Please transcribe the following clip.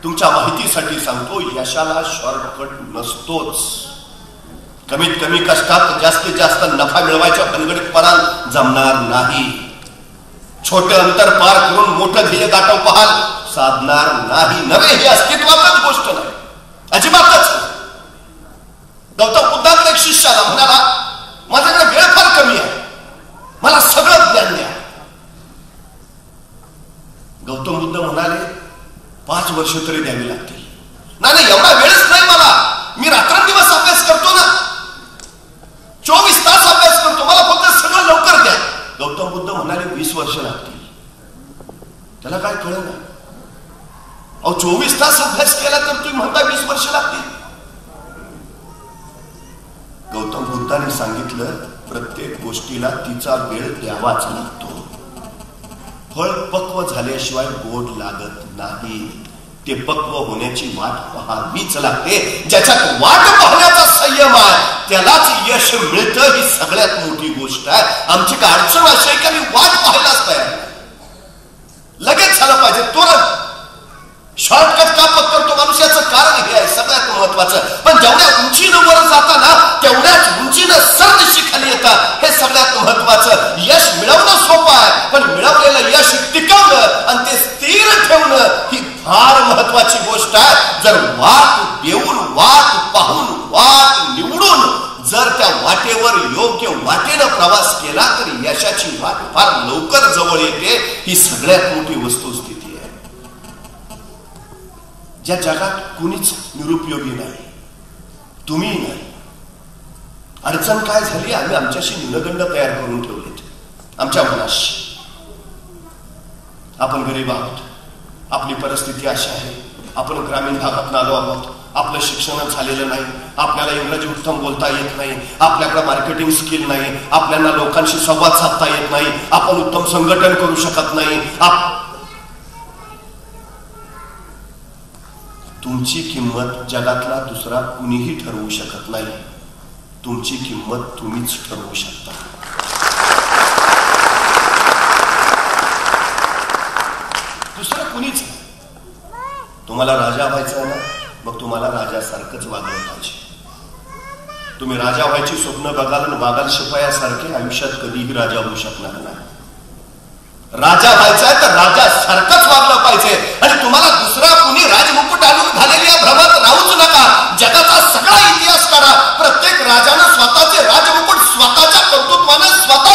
तुमच्या माहितीसाठी सांगतो, यशाला शॉर्टकट नसतोच. कमीत कमी कष्टात जास्तीत जास्त नफा मिळवायच्या भानगडीत पडाल जमणार नाही. छोटे अंतर पार करून मोठं ध्येय गाठव पाहाल साधणार नाही. नव्हे, ही अस्तित्वातच गोष्ट नाही, अजिबातच. गौतम बुद्धांकडे एक शिष्य आला, म्हणाला माझ्याकडे वेळ फार कमी आहे, मला सगळं ज्ञान द्या. गौतम बुद्ध म्हणाले 5 वर्ष तरी द्यावी लागतील. नाही, एवढा वेळच नाही मला, मी रात्रंदिवस अभ्यास करतो ना, 24 तास अभ्यास करतो, मला फक्त सगळं लवकर द्या. गौतम बुद्ध म्हणाले 20 वर्ष लागतील. त्याला काय कळलं ना, अहो 24 तास अभ्यास केला तर तुम्ही म्हणता 20 वर्ष लागतील. गौतम बुद्धाने सांगितलं प्रत्येक गोष्टीला तिचा वेळ द्यावाच लागतो. फळ पक्व झाल्याशिवाय गोड लागत नाही. ते पक्व होण्याची वाट पाहावीच लागते. ज्याच्यात वाट पाहण्याचा संयम आहे त्यालाच यश मिळतं. ही सगळ्यात मोठी गोष्ट आहे. आमची काय अडचण अशी आहे की आम्ही वाट पाहायलाच तयार, लगेच झालं पाहिजे, तुरंत. शॉर्टकट का पकडतो माणूस याचं कारण हे आहे सगळ्यात महत्वाचं. पण जेवढ्या उंचीनं वर जाताना तेवढ्याच उंचीनं सरदिशी खाली येतात, हे सगळ्यात महत्वाचं. यश मिळवणं सोपं आहे, पण मिळवलेलं यश टिकवणं आणि ते स्थिर ठेवणं ही फार महत्वाची गोष्ट आहे. जर वाट देऊन, वाट पाहून, वाट निवडून जर त्या वाटेवर योग्य वाटेनं प्रवास केला तर यशाची वाट फार लवकर जवळ येते. ही सगळ्यात मोठी वस्तुस्थिती आहे. ज्या जगात कुणीच निरुपयोगी नाही, तुम्ही नाही. अडचण काय झाली, आम्ही आमच्याशी न्यूनगंड तयार करून ठेवलेत आमच्या मनाशी. आपण गरीब आहोत, आपली परिस्थिती अशी आहे, आपण ग्रामीण भागात आलो आहोत, आपलं शिक्षण झालेलं नाही, आपल्याला इंग्रजी उत्तम बोलता येत नाही, आपल्याकडे मार्केटिंग स्किल नाही, आपल्याला लोकांशी संवाद साधता येत नाही, आपण उत्तम संघटन करू शकत नाही. तुमची किंमत जगातला दुसरा कुणीही ठरवू शकत नाही. तुमची किंमत तुम्हीच ठरवू शकता. दुसरं कुणीच. तुम्हाला राजा व्हायचं आहे ना, मग तुम्हाला राजासारखंच वागलं पाहिजे. तुम्ही राजा व्हायची स्वप्न बघाल आणि वागाल शिपायासारखे, आयुष्यात कधीही राजा होऊ शकणार नाही. राजा व्हायचा आहे तर राजा सारखंच वागलं पाहिजे. आणि तुम्हाला दुसरा कुणी राजमुकुट आणून घालेली या भ्रमात राहूच नका. जगाचा सगळा इतिहास काढा, प्रत्येक राजानं स्वतःचे राजमुकुट स्वतःच्या कर्तृत्वानं स्वतः